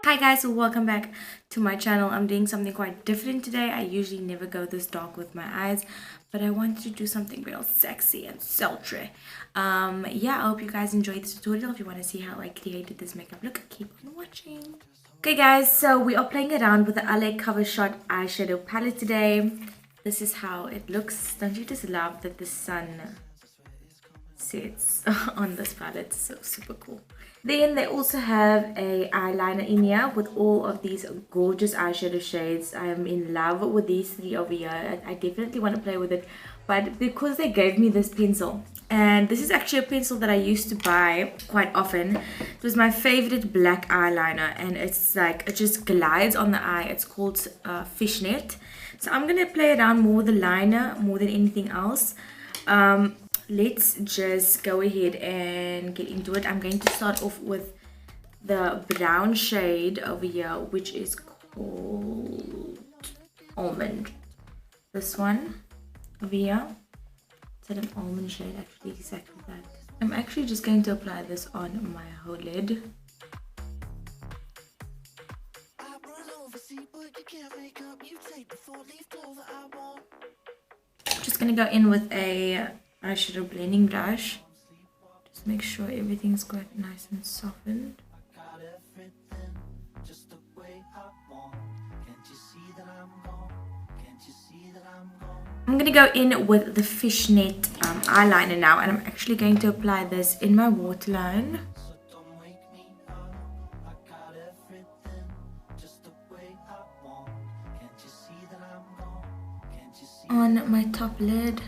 Hi guys, welcome back to my channel. I'm doing something quite different today. I usually never go this dark with my eyes, but I wanted to do something real sexy and sultry. Yeah, I hope you guys enjoyed this tutorial. If you want to see how I created this makeup look, keep on watching. Okay guys, so we are playing around with the LA Cover Shot eyeshadow palette today. This is how it looks. Don't you just love that the sun sets on this palette? It's so super cool. Then they also have a eyeliner in here with all of these gorgeous eyeshadow shades. I am in love with these three over here. I definitely want to play with it, but because they gave me this pencil, and this is actually a pencil that I used to buy quite often. It was my favorite black eyeliner, and it's like it just glides on the eye. It's called Fishnet. So I'm gonna play around more with the liner more than anything else. Let's just go ahead and get into it. I'm going to start off with the brown shade over here, which is called Almond. This one over here. It's an almond shade, actually, exactly that. I'm actually just going to apply this on my whole lid. Just gonna go in with a eyeshadow blending brush. Just make sure everything's quite nice and softened. I'm gonna go in with the Fishnet eyeliner now, and I'm actually going to apply this in my waterline. On my top lid.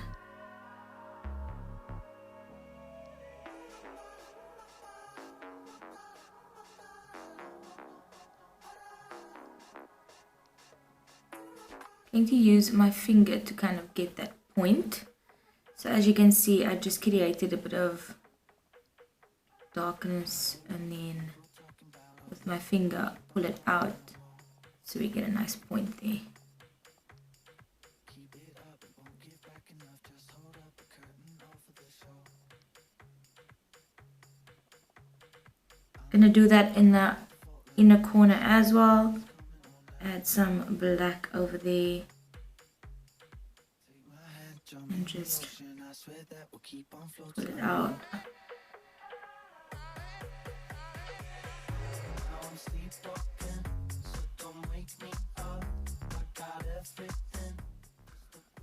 I'm going to use my finger to kind of get that point. So as you can see, I just created a bit of darkness, and then with my finger pull it out so we get a nice point there. Gonna do that in the inner corner as well. Add some black over there and just pull it out.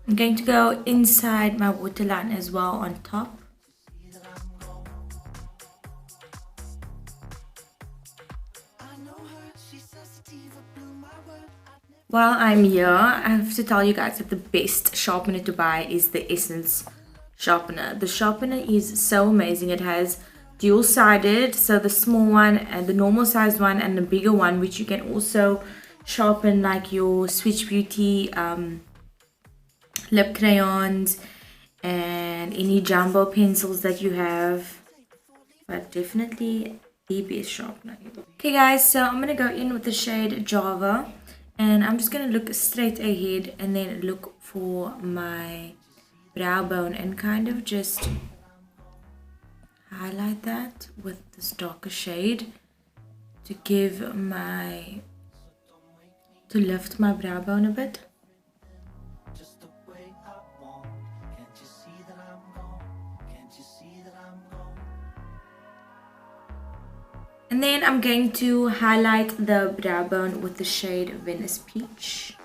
I'm going to go inside my waterline as well on top. While I'm here, I have to tell you guys that the best sharpener to buy is the Essence sharpener. The sharpener is so amazing. It has dual-sided, so the small one and the normal sized one and the bigger one, which you can also sharpen like your Switch Beauty lip crayons and any jumbo pencils that you have. But definitely the best sharpener. Okay guys, so I'm gonna go in with the shade Java. And I'm just going to look straight ahead and then look for my brow bone and kind of just highlight that with this darker shade to lift my brow bone a bit. And then I'm going to highlight the brow bone with the shade Venice Peach.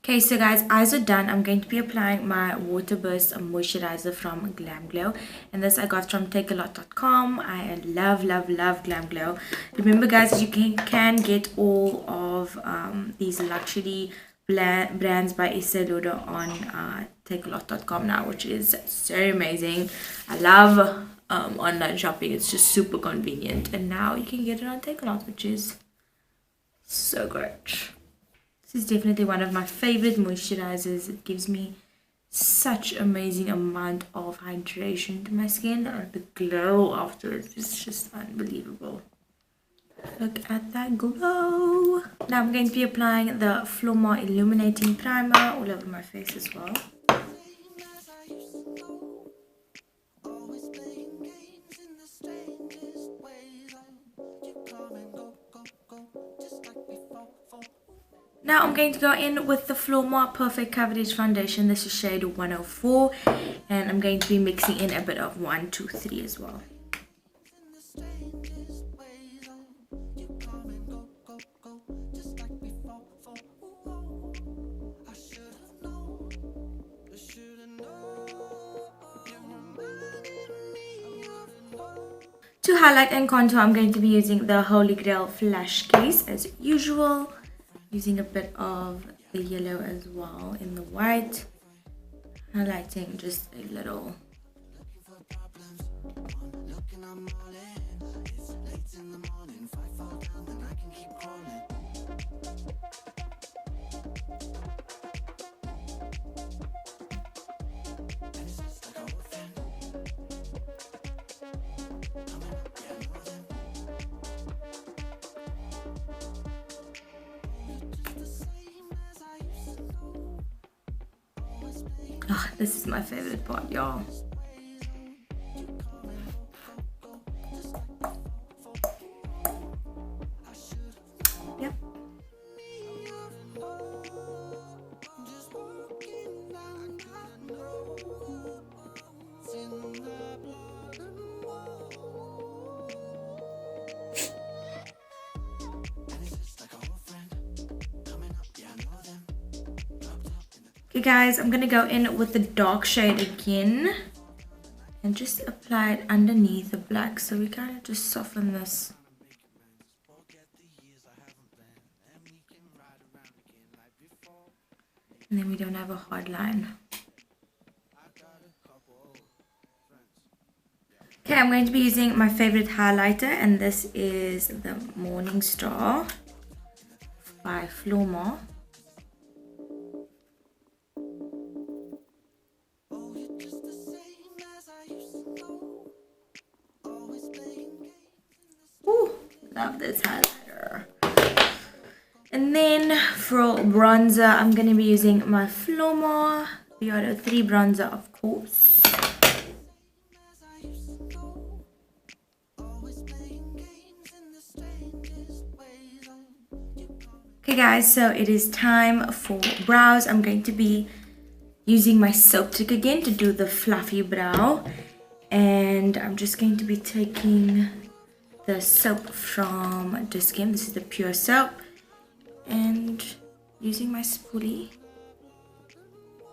Okay, so guys, eyes are done. I'm going to be applying my Water Burst moisturizer from Glam Glow, and this I got from takealot.com. I love Glam Glow. Remember guys, you can get all of these luxury brands by Estée Lauder on takealot.com now, which is so amazing. I love online shopping. It's just super convenient, and now you can get it on Takealot, which is so great. This is definitely one of my favorite moisturizers. It gives me such amazing amount of hydration to my skin, and the glow afterwards is just unbelievable. Look at that glow. Now I'm going to be applying the Floma Illuminating Primer all over my face as well. Now I'm going to go in with the Flormar Perfect Coverage Foundation. This is shade 104, and I'm going to be mixing in a bit of 123 as well. To highlight and contour, I'm going to be using the Holy Grail Flash Case as usual. Using a bit of the yellow as well in the white. Highlighting just a little. Oh, this is my favorite part, y'all. Yep. Okay guys, I'm gonna go in with the dark shade again and just apply it underneath the black, so we kind of just soften this. And then we don't have a hard line. Okay, I'm going to be using my favorite highlighter, and this is the Morning Star by Flormar. Love this highlighter. And then for bronzer, I'm going to be using my Flormar Beardo 3 bronzer, of course. Okay guys, so it is time for brows. I'm going to be using my soap trick again to do the fluffy brow. And I'm just going to be taking the soap from Discam. This is the pure soap, and using my spoolie,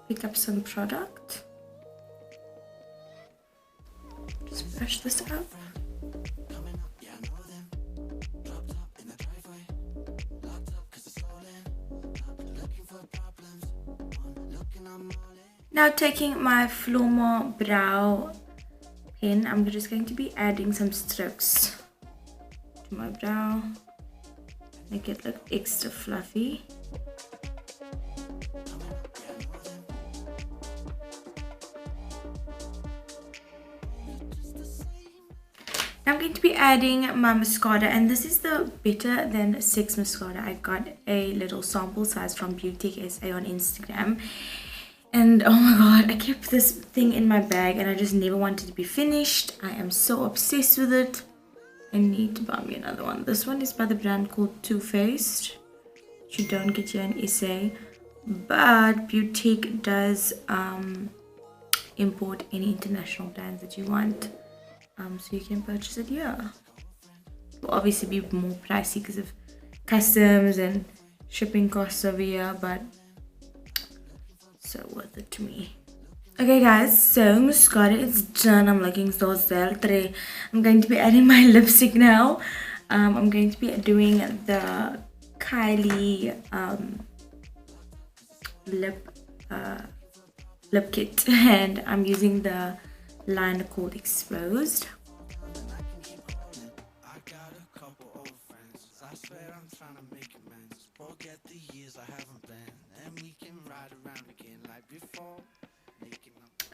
pick up some product, just brush this up. Now taking my Flormar brow pen, I'm just going to be adding some strokes to my brow, make it look extra fluffy. Now I'm going to be adding my mascara, and this is the Better Than Sex mascara. I got a little sample size from Beauty SA on Instagram. And oh my god, I kept this thing in my bag and I just never wanted to be finished. I am so obsessed with it. I need to buy me another one. This one is by the brand called Too Faced, which you don't get here in SA. But Boutique does import any international brands that you want. So you can purchase it here. It will obviously be more pricey because of customs and shipping costs over here, but so worth it to me. Okay guys, so mascara is done. I'm looking so sultry. I'm going to be adding my lipstick now. I'm going to be doing the Kylie lip kit, and I'm using the liner called Exposed.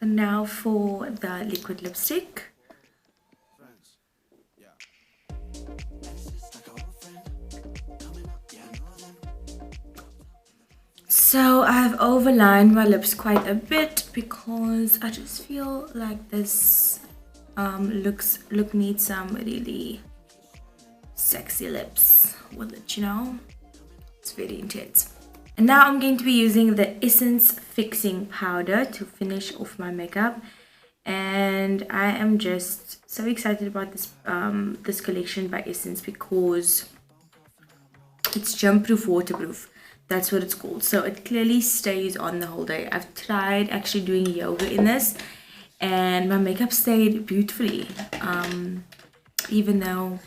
And now for the liquid lipstick. So I've overlined my lips quite a bit because I just feel like this look needs some really sexy lips with it, you know. It's very intense. And now I'm going to be using the Essence Fixing Powder to finish off my makeup. And I am just so excited about this collection by Essence because it's jump proof, waterproof. That's what it's called. So it clearly stays on the whole day. I've tried actually doing yoga in this and my makeup stayed beautifully. Even though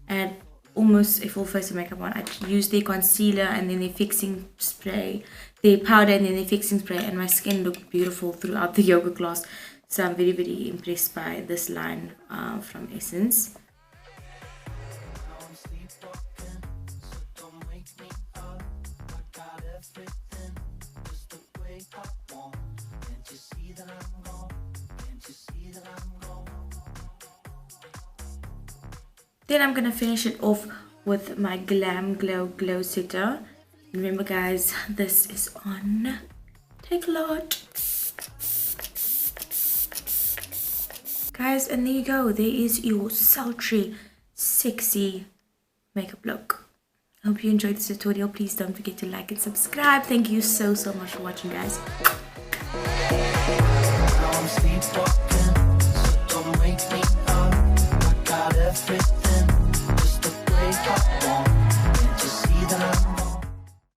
I had almost a full face of makeup on, I used their concealer and then their fixing spray, their powder and then their fixing spray, and my skin looked beautiful throughout the yoga class. So I'm very, very impressed by this line from Essence. Then I'm gonna finish it off with my Glam Glow Setter. Remember guys, this is on Take a Lot. Guys, and there you go. There is your sultry, sexy makeup look. I hope you enjoyed this tutorial. Please don't forget to like and subscribe. Thank you so much for watching, guys.